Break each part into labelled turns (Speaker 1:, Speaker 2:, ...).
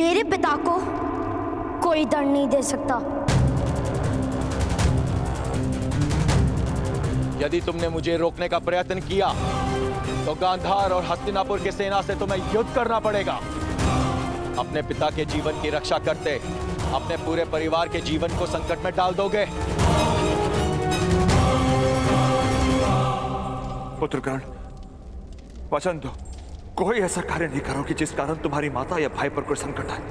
Speaker 1: मेरे पिता को कोई दंड नहीं दे सकता।
Speaker 2: यदि तुमने मुझे रोकने का प्रयत्न किया तो गांधार और हस्तिनापुर की सेना से तुम्हें युद्ध करना पड़ेगा। अपने पिता के जीवन की रक्षा करते अपने पूरे परिवार के जीवन को संकट में डाल दोगे।
Speaker 3: पुत्रगण, वचन दो, कोई ऐसा कार्य नहीं करोगे जिस कारण तुम्हारी माता या भाई पर कोई संकट आए।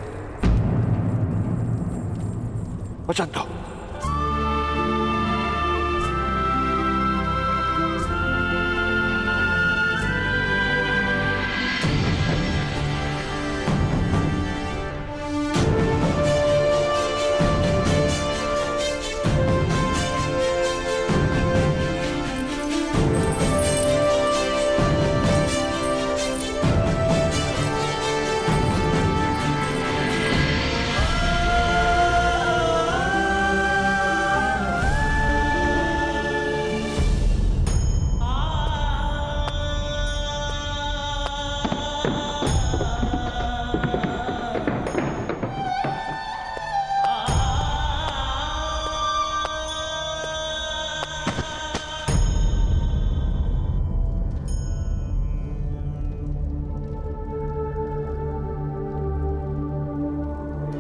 Speaker 3: वचन दो।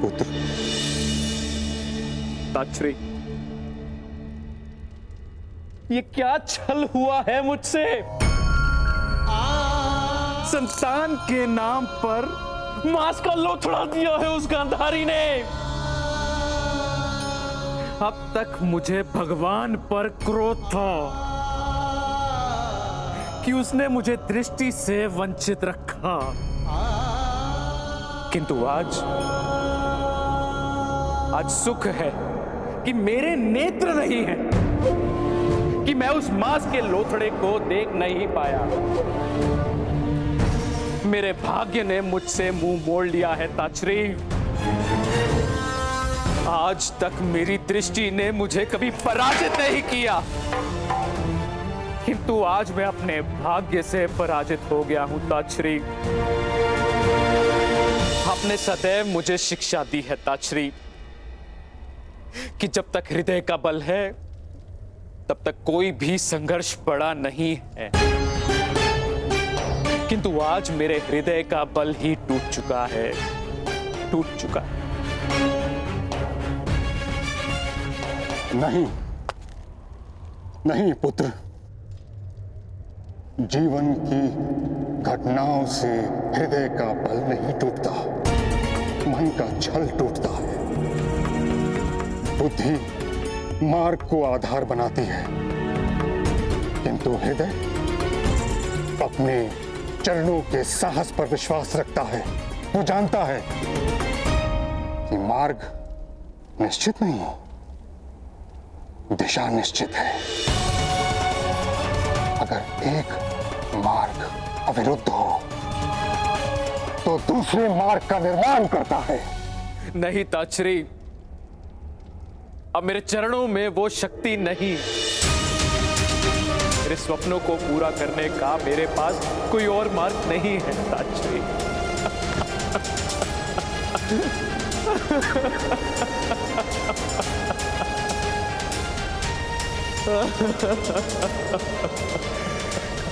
Speaker 4: पुत्र
Speaker 5: ताक्षरी, ये क्या छल हुआ है मुझसे? संतान के नाम पर मांस का लोथड़ा दिया है उस गांधारी ने। अब तक मुझे भगवान पर क्रोध था कि उसने मुझे दृष्टि से वंचित रखा, किंतु आज सुख है कि मेरे नेत्र नहीं हैं, कि मैं उस मांस के लोथड़े को देख नहीं पाया। मेरे भाग्य ने मुझसे मुंह मोड़ लिया है ताक्षरी। आज तक मेरी दृष्टि ने मुझे कभी पराजित नहीं किया, किंतु आज मैं अपने भाग्य से पराजित हो गया हूं ताक्षरी। आपने सदैव मुझे शिक्षा दी है ताक्षरी कि जब तक हृदय का बल है तब तक कोई भी संघर्ष बड़ा नहीं है, किंतु आज मेरे हृदय का बल ही टूट चुका है, टूट चुका है।
Speaker 4: नहीं, नहीं पुत्र, जीवन की घटनाओं से हृदय का बल नहीं टूटता, मन का छल टूटता है। बुद्धि मार्ग को आधार बनाती है, किंतु हृदय अपने चरणों के साहस पर विश्वास रखता है। वो जानता है कि मार्ग निश्चित नहीं, दिशा निश्चित है। अगर एक मार्ग अविरुद्ध हो तो दूसरे मार्ग का निर्माण करता है।
Speaker 5: नहीं ताक्षरी, अब मेरे चरणों में वो शक्ति नहीं। मेरे स्वप्नों को पूरा करने का मेरे पास कोई और मार्ग नहीं है ताक्षरी।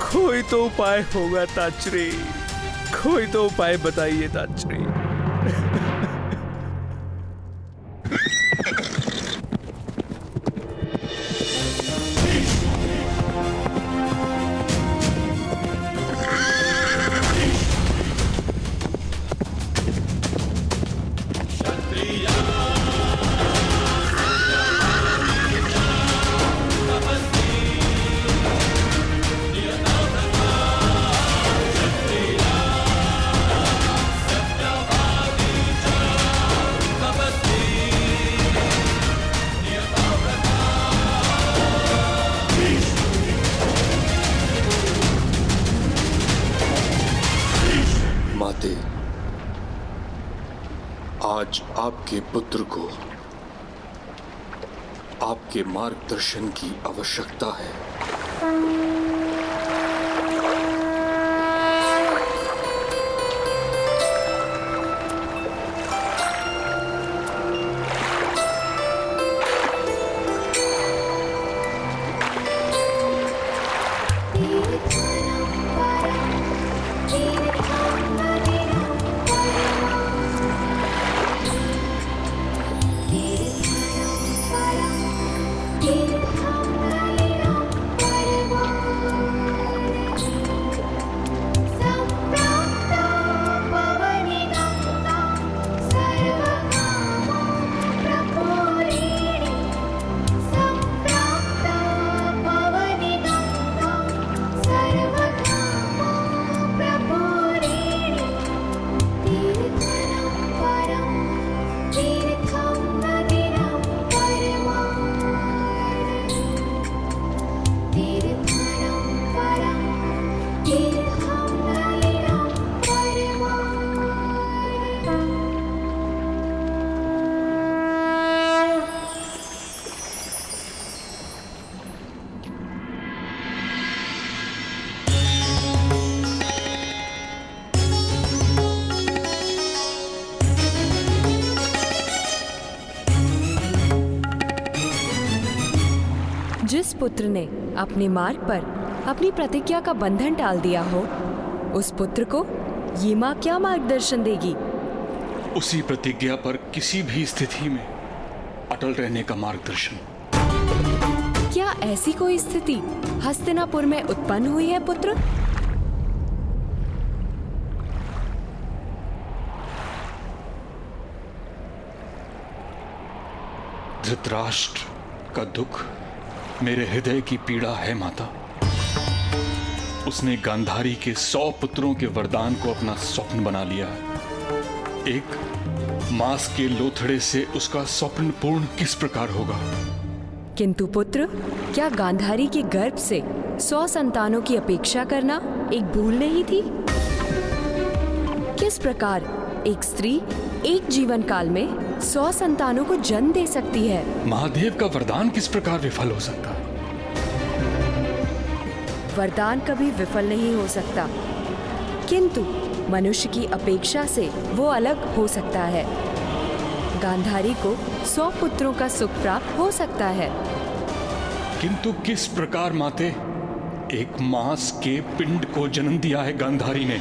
Speaker 5: कोई तो उपाय होगा ताक्षरी, कोई तो उपाय बताइए ताक्षरी।
Speaker 6: माते, आज आपके पुत्र को आपके मार्गदर्शन की आवश्यकता है।
Speaker 7: पुत्र ने अपने मार्ग पर अपनी प्रतिज्ञा का बंधन टाल दिया हो, उस पुत्र को ये माँ क्या मार्गदर्शन देगी?
Speaker 6: उसी प्रतिज्ञा पर किसी भी स्थिति में अटल रहने का मार्गदर्शन।
Speaker 7: क्या ऐसी कोई स्थिति हस्तिनापुर में उत्पन्न हुई है पुत्र?
Speaker 6: धृतराष्ट्र का दुख मेरे हृदय की पीड़ा है माता। उसने गांधारी के 100 पुत्रों के वरदान को अपना स्वप्न बना लिया है। एक मांस के लोथड़े से उसका स्वप्न पूर्ण किस प्रकार होगा?
Speaker 7: किंतु पुत्र, क्या गांधारी के गर्भ से 100 संतानों की अपेक्षा करना एक भूल नहीं थी? किस प्रकार एक स्त्री एक जीवन काल में 100 संतानों को जन्म दे सकती है?
Speaker 6: महादेव का वरदान किस प्रकार विफल हो सकता है?
Speaker 7: वरदान कभी विफल नहीं हो सकता, किंतु मनुष्य की अपेक्षा से वो अलग हो सकता है। गांधारी को 100 पुत्रों का सुख प्राप्त हो सकता है,
Speaker 6: किंतु किस प्रकार माते? एक मांस के पिंड को जन्म दिया है गांधारी ने।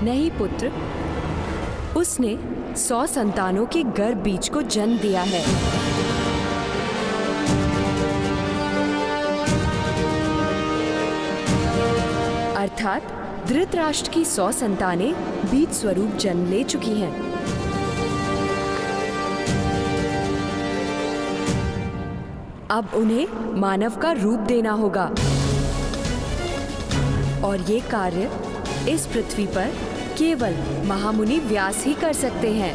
Speaker 7: नहीं पुत्र, उसने 100 संतानों के गर्भ बीज को जन्म दिया है। अर्थात धृतराष्ट्र की 100 संतानें बीज स्वरूप जन्म ले चुकी हैं। अब उन्हें मानव का रूप देना होगा और ये कार्य इस पृथ्वी पर केवल महामुनि व्यास ही कर सकते हैं।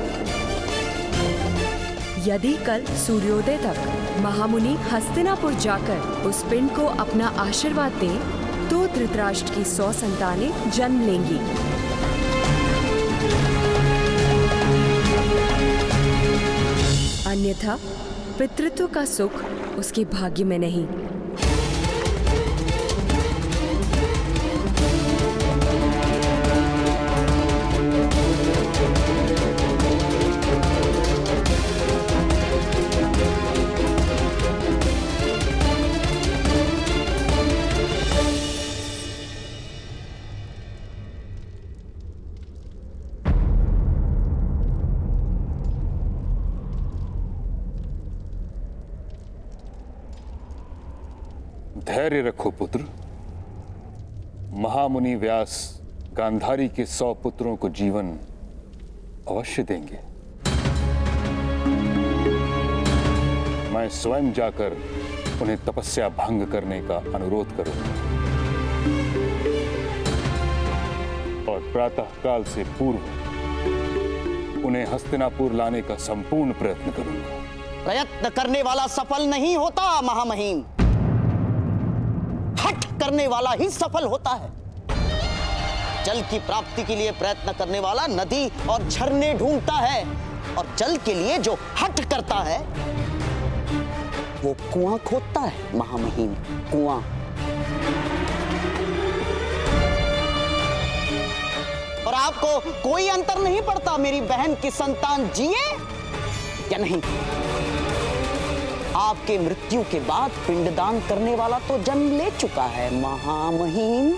Speaker 7: यदि कल सूर्योदय तक महामुनि हस्तिनापुर जाकर उस पिंड को अपना आशीर्वाद दें, तो धृतराष्ट्र की 100 संतानें जन्म लेंगी। अन्यथा पितृत्व का सुख उसके भाग्य में नहीं।
Speaker 8: धैर्य रखो पुत्र। महामुनि व्यास गांधारी के 100 पुत्रों को जीवन अवश्य देंगे। मैं स्वयं जाकर उन्हें तपस्या भंग करने का अनुरोध करूंगा और प्रातःकाल से पूर्व उन्हें हस्तिनापुर लाने का संपूर्ण प्रयत्न करूंगा।
Speaker 9: प्रयत्न करने वाला सफल नहीं होता महामहिम, हठ करने वाला ही सफल होता है। जल की प्राप्ति के लिए प्रयत्न करने वाला नदी और झरने ढूंढता है, और जल के लिए जो हठ करता है वो कुआं खोदता है महामहिम, कुआं। और आपको कोई अंतर नहीं पड़ता मेरी बहन की संतान जिए या नहीं। आपके मृत्यु के बाद पिंडदान करने वाला तो जन्म ले चुका है महामहिम।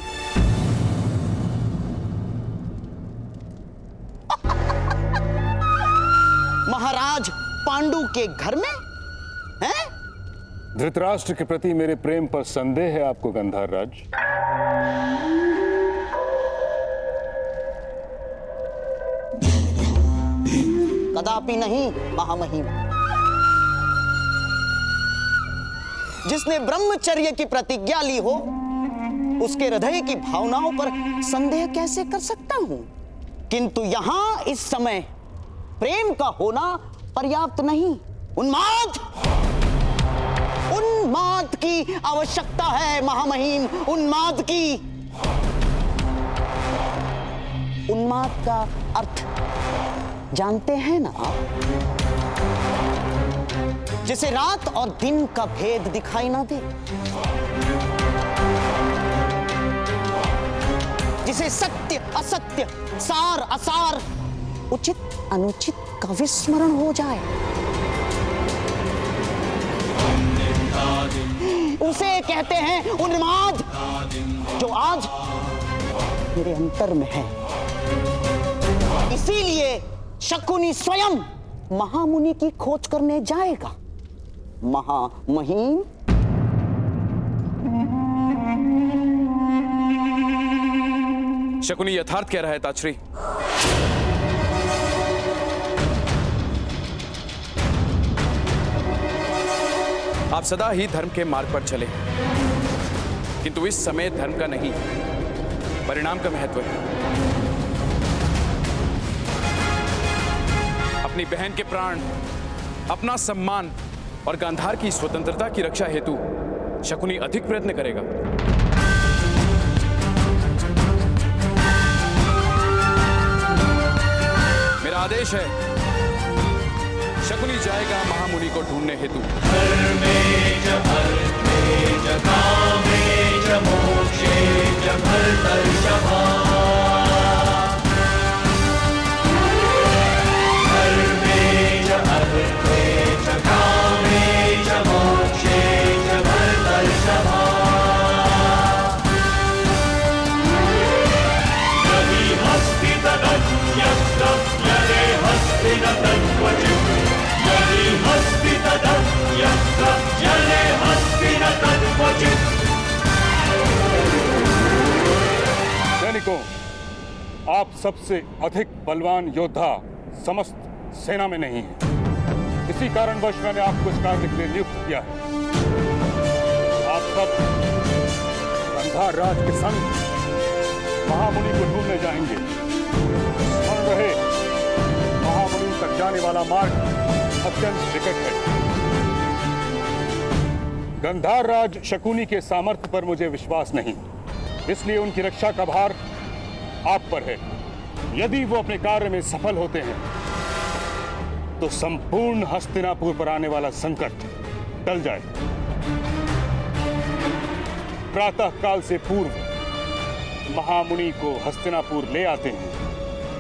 Speaker 9: महाराज पांडु के घर में हैं?
Speaker 8: धृतराष्ट्र के प्रति मेरे प्रेम पर संदेह है आपको गंधार राज?
Speaker 9: कदापि नहीं महामहिम। जिसने ब्रह्मचर्य की प्रतिज्ञा ली हो, उसके हृदय की भावनाओं पर संदेह कैसे कर सकता हूं? किंतु यहां इस समय प्रेम का होना पर्याप्त नहीं। उन्माद की आवश्यकता है महामहिम, उन्माद की। उन्माद का अर्थ जानते हैं ना आप? जिसे रात और दिन का भेद दिखाई ना दे, जिसे सत्य असत्य, सार असार उचित अनुचित का विस्मरण हो जाए। उसे कहते हैं उन्माद, जो आज मेरे अंतर में है। इसीलिए शकुनी स्वयं महामुनि की खोज करने जाएगा। महामहिम,
Speaker 5: शकुनी यथार्थ कह रहा है ताश्री। आप सदा ही धर्म के मार्ग पर चले, किंतु इस समय धर्म का नहीं, परिणाम का महत्व है। अपनी बहन के प्राण, अपना सम्मान और गांधार की स्वतंत्रता की रक्षा हेतु शकुनी अधिक प्रयत्न करेगा। मेरा आदेश है, शकुनी जाएगा महामुनि को ढूंढने हेतु।
Speaker 8: सैनिकों, आप सबसे अधिक बलवान योद्धा समस्त सेना में नहीं है। इसी कारणवश मैंने आपको इस कार्य के लिए नियुक्त किया है। आप सब गांधार राज के संग महामुनि को ढूंढने जाएंगे। स्मरण रहे, महामुनि तक जाने वाला मार्ग अत्यंत निकट है। गांधार राज शकुनी के सामर्थ्य पर मुझे विश्वास नहीं, इसलिए उनकी रक्षा का भार आप पर है। यदि वो अपने कार्य में सफल होते हैं तो संपूर्ण हस्तिनापुर पर आने वाला संकट टल जाए। प्रातः काल से पूर्व महामुनि को हस्तिनापुर ले आते हैं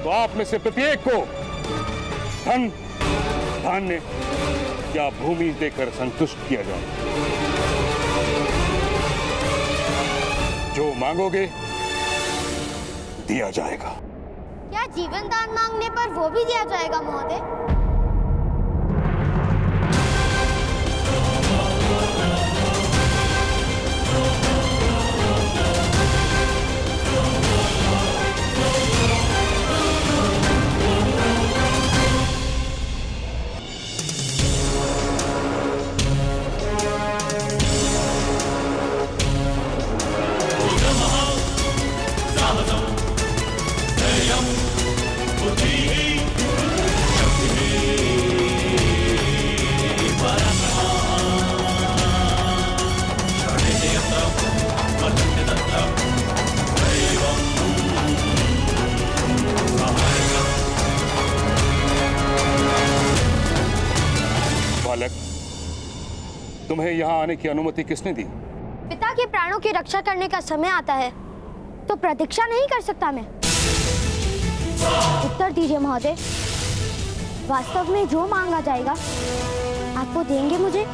Speaker 8: तो आप में से प्रत्येक को धन, धान्य या भूमि देकर संतुष्ट किया जाए। जो मांगोगे दिया जाएगा।
Speaker 1: क्या जीवन दान मांगने पर वो भी दिया जाएगा महोदय?
Speaker 8: बालक, तुम्हें यहाँ आने की अनुमति किसने दी?
Speaker 1: पिता के प्राणों की रक्षा करने का समय आता है तो प्रतीक्षा नहीं कर सकता मैं। उत्तर दीजिए महोदय, वास्तव में जो मांगा जाएगा आप वो देंगे मुझे?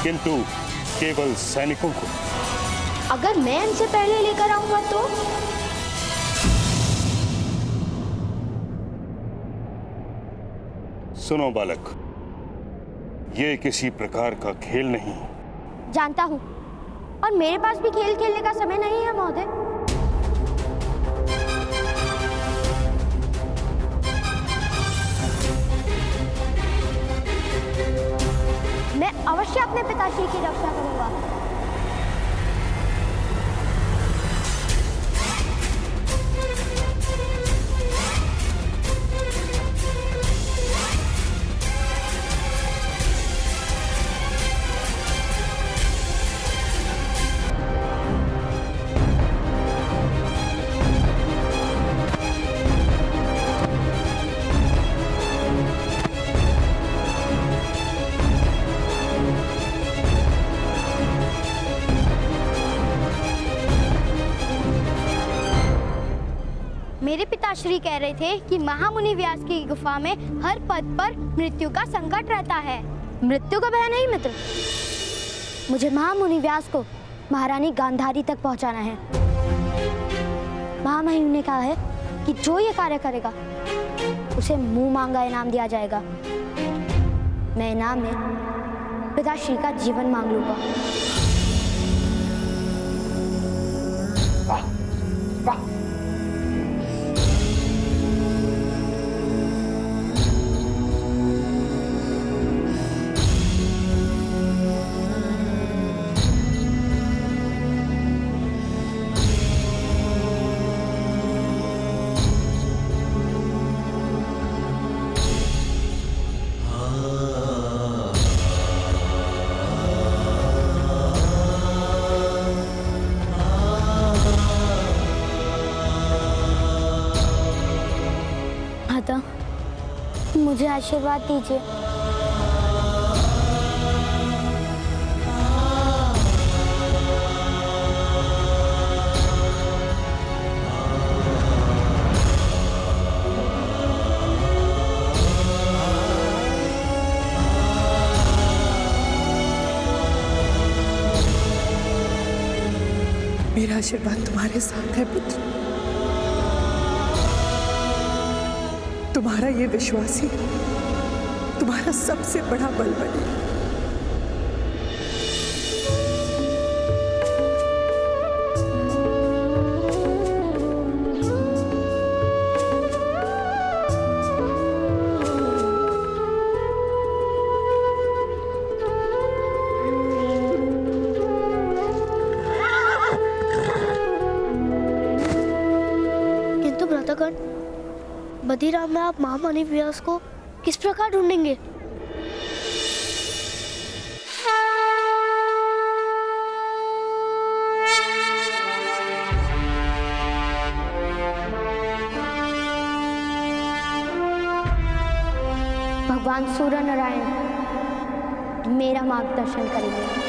Speaker 8: किंतु केवल सैनिकों को।
Speaker 1: अगर मैं इनसे पहले लेकर आऊंगा तो?
Speaker 8: सुनो बालक, ये किसी प्रकार का खेल नहीं।
Speaker 1: जानता हूँ, और मेरे पास भी खेल खेलने का समय नहीं है महोदय। मैं अवश्य अपने पिताश्री की रक्षा करूंगा। पिताश्री कह रहे थे कि महामुनि व्यास की गुफा में हर पद पर मृत्यु का संकट रहता है। मृत्यु का भय नहीं मित्र, मुझे महामुनि व्यास को महारानी गांधारी तक पहुंचाना है। महामहिम ने कहा है कि जो ये कार्य करेगा उसे मुंह मांगा इनाम दिया जाएगा। मैं इनाम में पिताश्री का जीवन मांग लूंगा। माता, मुझे आशीर्वाद दीजिए।
Speaker 10: मेरा आशीर्वाद तुम्हारे साथ है पुत्र। तुम्हारा ये विश्वास ही तुम्हारा सबसे बड़ा बल बने।
Speaker 1: किंतु भ्रातागण, बद्रीराम में आप महामुनि व्यास को किस प्रकार ढूंढेंगे? भगवान सूर्य नारायण मेरा मार्गदर्शन करेंगे।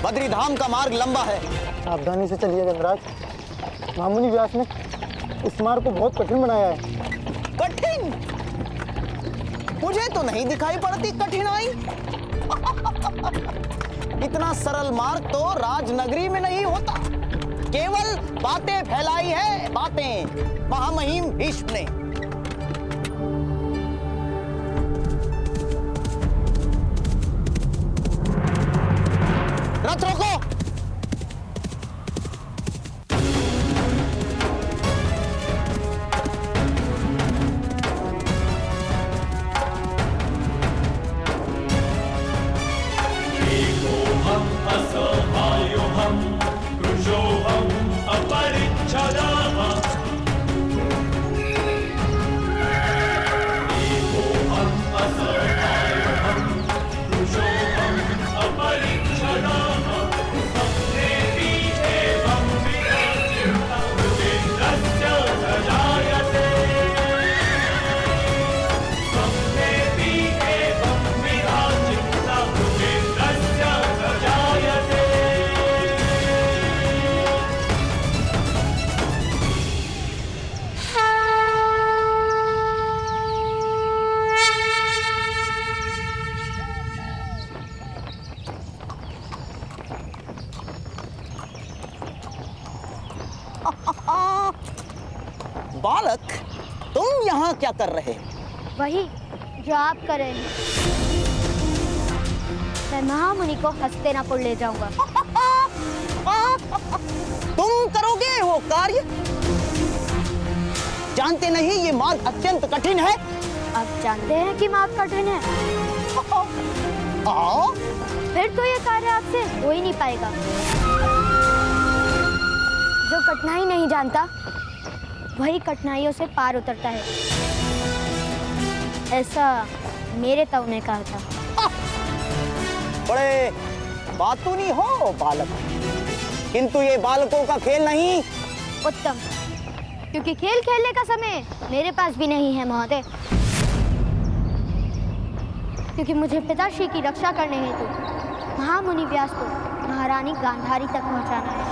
Speaker 9: बद्रीधाम का मार्ग लंबा है।
Speaker 11: सावधानी से चलिए गंधराज। महामुनि व्यास ने इस मार्ग को बहुत कठिन बनाया है।
Speaker 9: कठिन? मुझे तो नहीं दिखाई पड़ती कठिनाई। इतना सरल मार्ग तो राजनगरी में नहीं होता। केवल बातें फैलाई है, बातें महामहिम भीष्म ने। रथ रोको। बालक, तुम यहाँ क्या कर रहे हो?
Speaker 1: वही जो आप कर रहे हैं। मैं महामुनि को हस्तिनापुर ले जाऊंगा।
Speaker 9: तुम करोगे? रहे हो कार्य? जानते नहीं ये मार्ग अत्यंत कठिन है?
Speaker 1: आप जानते हैं कि मार्ग कठिन है,
Speaker 9: आओ
Speaker 1: फिर तो ये कार्य आपसे हो ही नहीं पाएगा। जो कठिनाई नहीं जानता वही कठिनाइयों से पार उतरता है, ऐसा मेरे ताऊ ने कहा था।
Speaker 9: बड़े बातूनी हो बालक, किंतु ये बालकों का खेल नहीं।
Speaker 1: उत्तम, क्योंकि खेल खेलने का समय मेरे पास भी नहीं है महोदय, क्योंकि मुझे पिताश्री की रक्षा करने हेतु महामुनि व्यास को महारानी गांधारी तक पहुंचाना है।